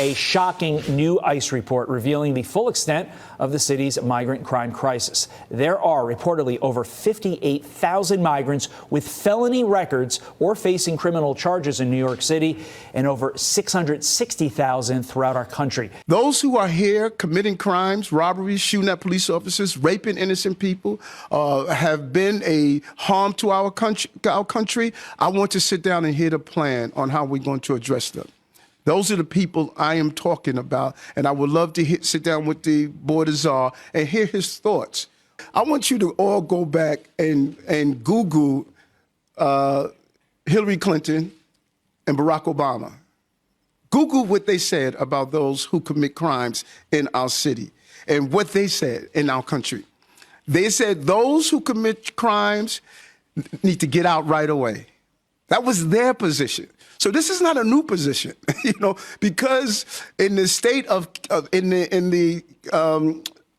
a shocking new ICE report revealing the full extent of the city's migrant crime crisis. There are reportedly over 58,000 migrants with felony records or facing criminal charges in New York City, and over 660,000 throughout our country. Those who are here committing crimes, robberies, shooting at police officers, raping innocent people, have been a harm to our country. I want to sit down and hear the plan on how we're going to address them. Those are the people I am talking about, and I would love to sit down with the board of Czar and hear his thoughts. I want you to all go back and Google Hillary Clinton and Barack Obama. Google what they said about those who commit crimes in our city and what they said in our country. They said those who commit crimes need to get out right away. That was their position. So this is not a new position, because in the state in the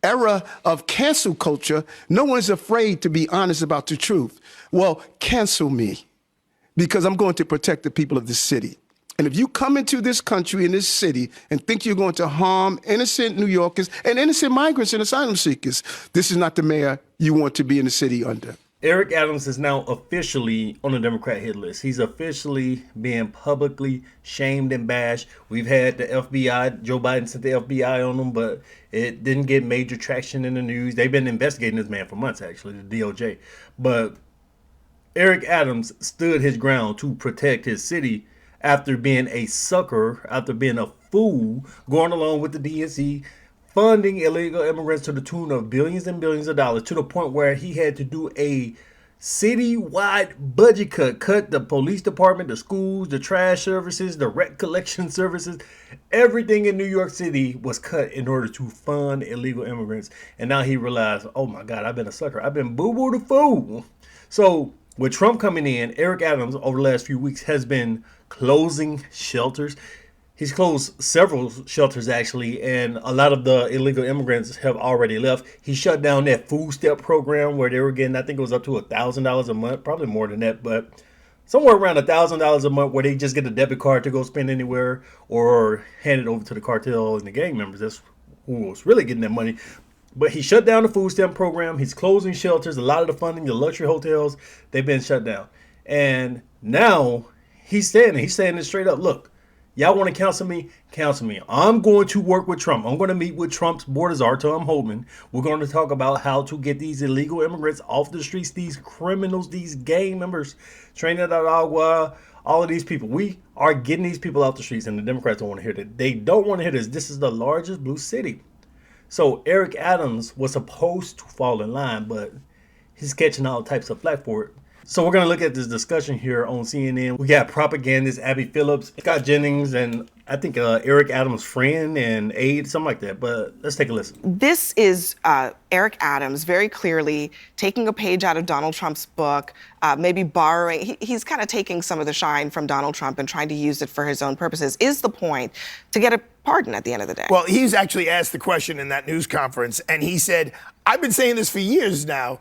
era of cancel culture, no one's afraid to be honest about the truth. Well, cancel me, because I'm going to protect the people of this city. And if you come into this country, in this city, and think you're going to harm innocent New Yorkers and innocent migrants and asylum seekers, this is not the mayor you want to be in the city under. Eric Adams is now officially on the Democrat hit list. He's officially being publicly shamed and bashed. We've had the FBI, Joe Biden sent the FBI on him, but it didn't get major traction in the news. They've been investigating this man for months, actually, the DOJ. But Eric Adams stood his ground to protect his city after being a sucker, after being a fool, going along with the DNC, funding illegal immigrants to the tune of billions and billions of dollars, to the point where he had to do a citywide budget cut the police department, the schools, the trash services, the wreck collection services. Everything in New York City was cut in order to fund illegal immigrants. And now he realized, oh my God, I've been a sucker. I've been boo-boo the fool. So with Trump coming in, Eric Adams over the last few weeks has been closing shelters. He's closed several shelters, actually, and a lot of the illegal immigrants have already left. He shut down that food stamp program where they were getting, I think it was up to $1,000 a month, probably more than that, but somewhere around $1,000 a month, where they just get a debit card to go spend anywhere or hand it over to the cartel and the gang members. That's who was really getting that money. But he shut down the food stamp program. He's closing shelters. A lot of the funding, the luxury hotels, they've been shut down. And now he's saying it straight up. Look, y'all want to counsel me? Counsel me. I'm going to work with Trump. I'm going to meet with Trump's board of Czar, Homan. We're going to talk about how to get these illegal immigrants off the streets, these criminals, these gang members, Trinidad Agua, all of these people. We are getting these people off the streets, and the Democrats don't want to hear that. They don't want to hear this. This is the largest blue city. So Eric Adams was supposed to fall in line, but he's catching all types of flack for it. So we're going to look at this discussion here on CNN. We got propagandist Abby Phillip, Scott Jennings, and I think Eric Adams' friend and aide, something like that. But let's take a listen. This is Eric Adams very clearly taking a page out of Donald Trump's book, maybe borrowing. He's kind of taking some of the shine from Donald Trump and trying to use it for his own purposes. Is the point to get a pardon at the end of the day? Well, he's actually asked the question in that news conference, and he said, I've been saying this for years now.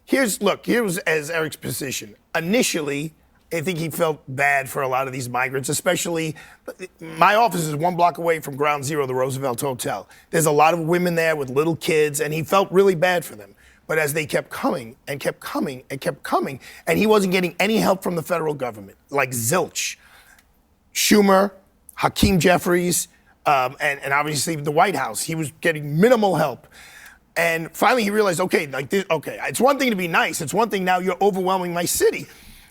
Here's as Eric's position. Initially, I think he felt bad for a lot of these migrants, especially my office is 1 block away from Ground Zero, the Roosevelt Hotel. There's a lot of women there with little kids, and he felt really bad for them. But as they kept coming and kept coming and kept coming, and he wasn't getting any help from the federal government, like zilch. Schumer, Hakeem Jeffries, and obviously the White House, he was getting minimal help. And finally he realized, okay, it's one thing to be nice. It's one thing now you're overwhelming my city.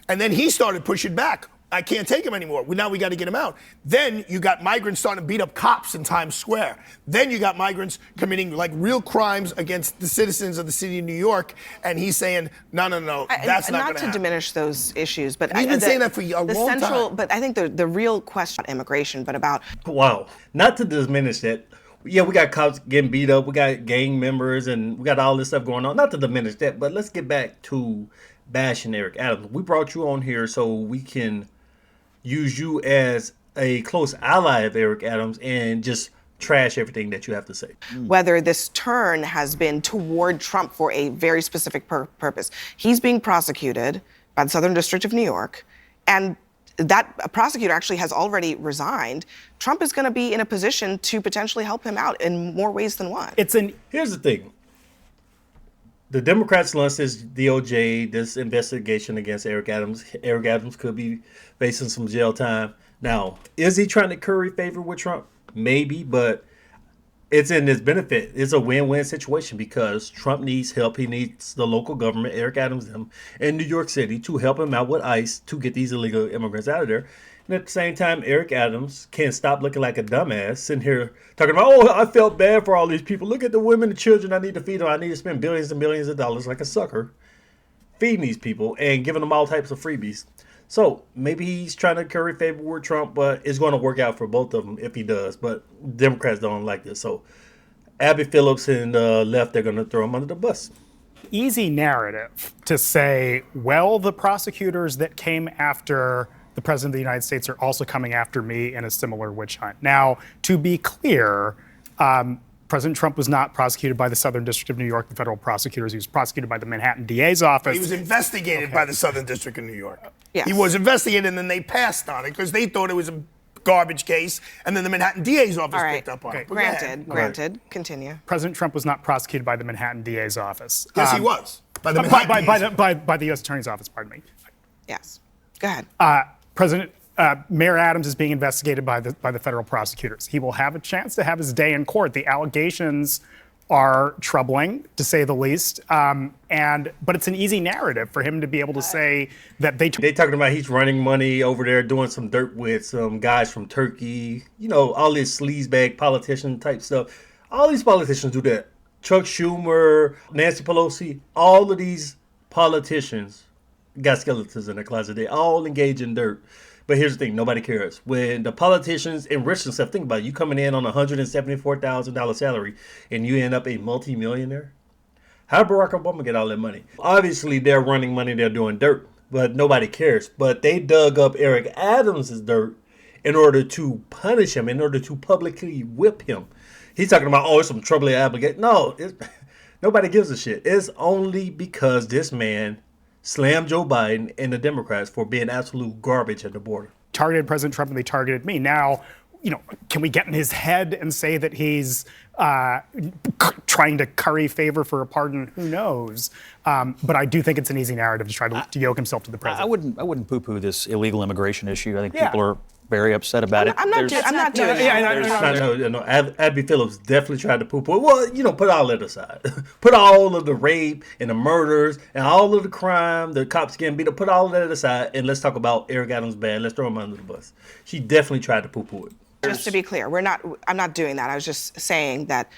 And then he started pushing back. I can't take him anymore. Now we got to get him out. Then you got migrants starting to beat up cops in Times Square. Then you got migrants committing like real crimes against the citizens of the city of New York. And he's saying, no, that's not going to happen. Not to diminish those issues, but he's been saying that for a long time. But I think the real question about immigration, but about not to diminish that. Yeah, we got cops getting beat up. We got gang members, and we got all this stuff going on. Not to diminish that, but let's get back to bashing Eric Adams. We brought you on here so we can use you as a close ally of Eric Adams and just trash everything that you have to say. Whether this turn has been toward Trump for a very specific purpose. He's being prosecuted by the Southern District of New York, and that prosecutor actually has already resigned. Trump is going to be in a position to potentially help him out in more ways than one. Here's the thing. The Democrats launched this DOJ, this investigation against Eric Adams. Eric Adams could be facing some jail time. Now, is he trying to curry favor with Trump? Maybe, but it's in his benefit. It's a win-win situation because Trump needs help. He needs the local government, Eric Adams, them in New York City, to help him out with ICE to get these illegal immigrants out of there. And at the same time, Eric Adams can't stop looking like a dumbass sitting here talking about, oh, I felt bad for all these people. Look at the women and children I need to feed them. I need to spend billions and billions of dollars like a sucker feeding these people and giving them all types of freebies. So maybe he's trying to curry favor with Trump, but it's going to work out for both of them if he does. But Democrats don't like this. So Abby Phillips and the left, they're going to throw him under the bus. Easy narrative to say, well, the prosecutors that came after the president of the United States are also coming after me in a similar witch hunt. Now, to be clear, President Trump was not prosecuted by the Southern District of New York, the federal prosecutors. He was prosecuted by the Manhattan DA's office. He was investigated by the Southern District of New York. Yes. He was investigated, and then they passed on it because they thought it was a garbage case, and then the Manhattan DA's office picked up on it. But go ahead. Granted. Continue. President Trump was not prosecuted by the Manhattan DA's office. Yes, he was. By the by the U.S. Attorney's Office, pardon me. Yes. Go ahead. Mayor Adams is being investigated by the federal prosecutors. He will have a chance to have his day in court. The allegations are troubling, to say the least, but it's an easy narrative for him to be able to say that they talking about he's running money over there, doing some dirt with some guys from Turkey, all this sleazebag politician type stuff. All these politicians do that. Chuck Schumer, Nancy Pelosi, all of these politicians got skeletons in their closet. They all engage in dirt. But here's the thing, nobody cares. When the politicians enrich themselves, think about it, you coming in on a $174,000 salary and you end up a multi-millionaire. How did Barack Obama get all that money? Obviously, they're running money, they're doing dirt, but nobody cares. But they dug up Eric Adams' dirt in order to punish him, in order to publicly whip him. He's talking about, it's some troubling obligation. No, nobody gives a shit. It's only because this man slammed Joe Biden and the Democrats for being absolute garbage at the border. Targeted President Trump and they targeted me. Now, can we get in his head and say that he's trying to curry favor for a pardon? Who knows? But I do think it's an easy narrative to try to yoke himself to the president. I wouldn't poo-poo this illegal immigration issue. I think people are very upset about it. I'm not doing that. Abby Phillips definitely tried to poo-poo it. Well, put all that aside. Put all of the rape and the murders and all of the crime, the cops getting beat up, put all of that aside, and let's talk about Eric Adams bad. Let's throw him under the bus. She definitely tried to poo-poo it. Just to be clear, I'm not doing that. I was just saying that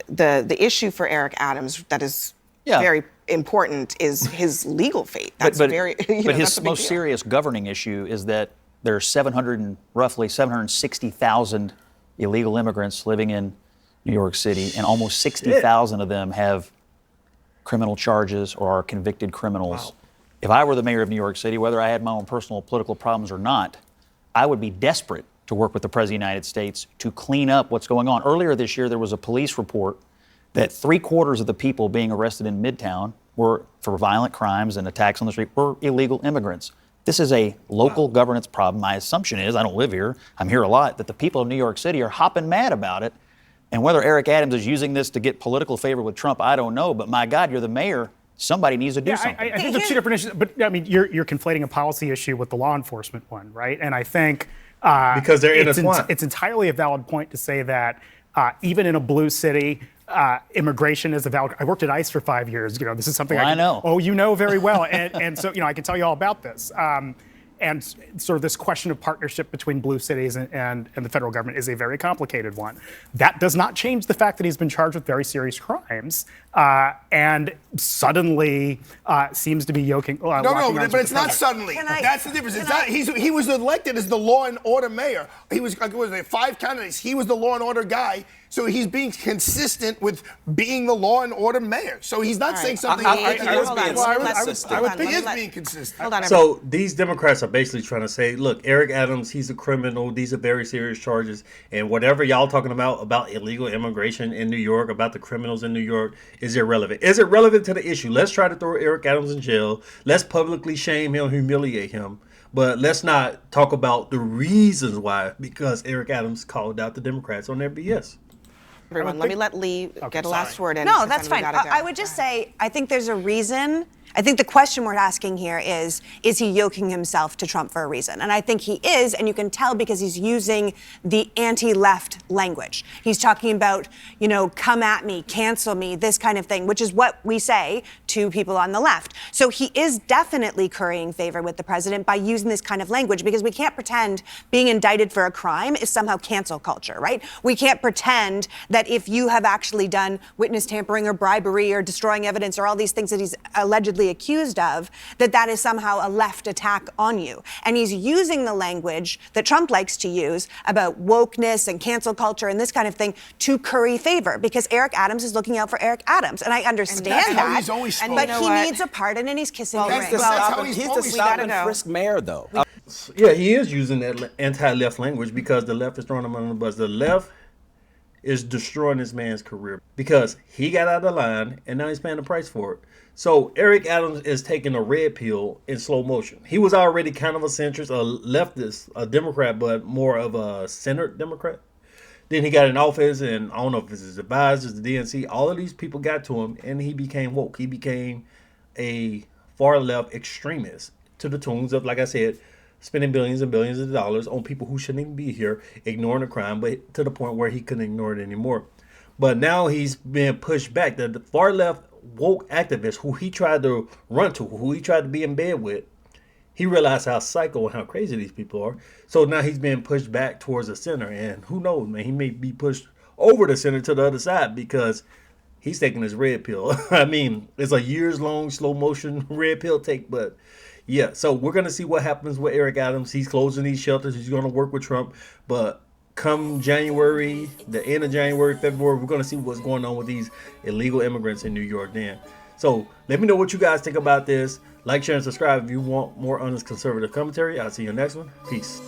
the issue for Eric Adams that is very important is his legal fate. That's but that's his most serious governing issue is that there are roughly 760,000 illegal immigrants living in New York City, and almost 60,000 of them have criminal charges or are convicted criminals. Wow. If I were the mayor of New York City, whether I had my own personal political problems or not, I would be desperate to work with the President of the United States to clean up what's going on. Earlier this year, there was a police report that 3/4 of the people being arrested in Midtown for violent crimes and attacks on the street were illegal immigrants. This is a local governance problem. My assumption is, I don't live here, I'm here a lot, that the people of New York City are hopping mad about it. And whether Eric Adams is using this to get political favor with Trump, I don't know. But my God, you're the mayor. Somebody needs to do something. I think they're two different issues. But you're conflating a policy issue with the law enforcement one, right? And I think because they're intertwined. It's entirely a valid point to say that even in a blue city, immigration is a valid. I worked at ICE for 5 years. This is something I know. Oh, you know very well, and so I can tell you all about this. And sort of this question of partnership between blue cities and the federal government is a very complicated one. That does not change the fact that he's been charged with very serious crimes and suddenly seems to be yoking. But it's not suddenly. That's the difference. He was elected as the law and order mayor. He was, 5 candidates. He was the law and order guy. So he's being consistent with being the law and order mayor. So he's not saying something. I would think he's being consistent. Hold on. So these Democrats are basically trying to say, look, Eric Adams, he's a criminal. These are very serious charges. And whatever y'all talking about illegal immigration in New York, about the criminals in New York, is irrelevant. Is it relevant to the issue? Let's try to throw Eric Adams in jail. Let's publicly shame him, humiliate him. But let's not talk about the reasons why, because Eric Adams called out the Democrats on their BS. Everyone, let me let Lee get a last word in. No, because that's then we fine. gotta go. I would just say, I think there's a reason. I think the question we're asking here is he yoking himself to Trump for a reason? And I think he is, and you can tell because he's using the anti-left language. He's talking about, you know, come at me, cancel me, this kind of thing, which is what we say to people on the left. So he is definitely currying favor with the president by using this kind of language, because we can't pretend being indicted for a crime is somehow cancel culture, right? We can't pretend that if you have actually done witness tampering or bribery or destroying evidence or all these things that he's allegedly accused of, that is somehow a left attack on you. And he's using the language that Trump likes to use about wokeness and cancel culture and this kind of thing to curry favor, because Eric Adams is looking out for Eric Adams. And I understand that's how that. he's always spoken. But You know he what? needs a pardon and he's kissing the that's ring. the- that's how he's He's the always- stop we and gotta go. frisk mayor, though. Yeah, he is using that anti-left language because the left is throwing him under the bus. The left is destroying this man's career because he got out of line and now he's paying the price for it. So Eric Adams is taking a red pill in slow motion. He was already kind of a centrist, a leftist, a Democrat, but more of a centered Democrat. Then he got in office, and I don't know if it's his advisors, the DNC, all of these people got to him, and he became woke. He became a far left extremist to the tunes of, like I said, spending billions and billions of dollars on people who shouldn't even be here, ignoring the crime, but to the point where he couldn't ignore it anymore. But now he's being pushed back. The far left woke activists who he tried to run to, who he tried to be in bed with, he realized how psycho and how crazy these people are. So now he's being pushed back towards the center. And who knows, man, he may be pushed over the center to the other side because he's taking his red pill. I mean, it's a years-long slow motion red pill take, but yeah. So we're going to see what happens with Eric Adams. He's closing these shelters. He's going to work with Trump. But come January, the end of January, February, we're going to see what's going on with these illegal immigrants in New York then. So let me know what you guys think about this. Like, share, and subscribe if you want more honest conservative commentary. I'll see you next one. Peace.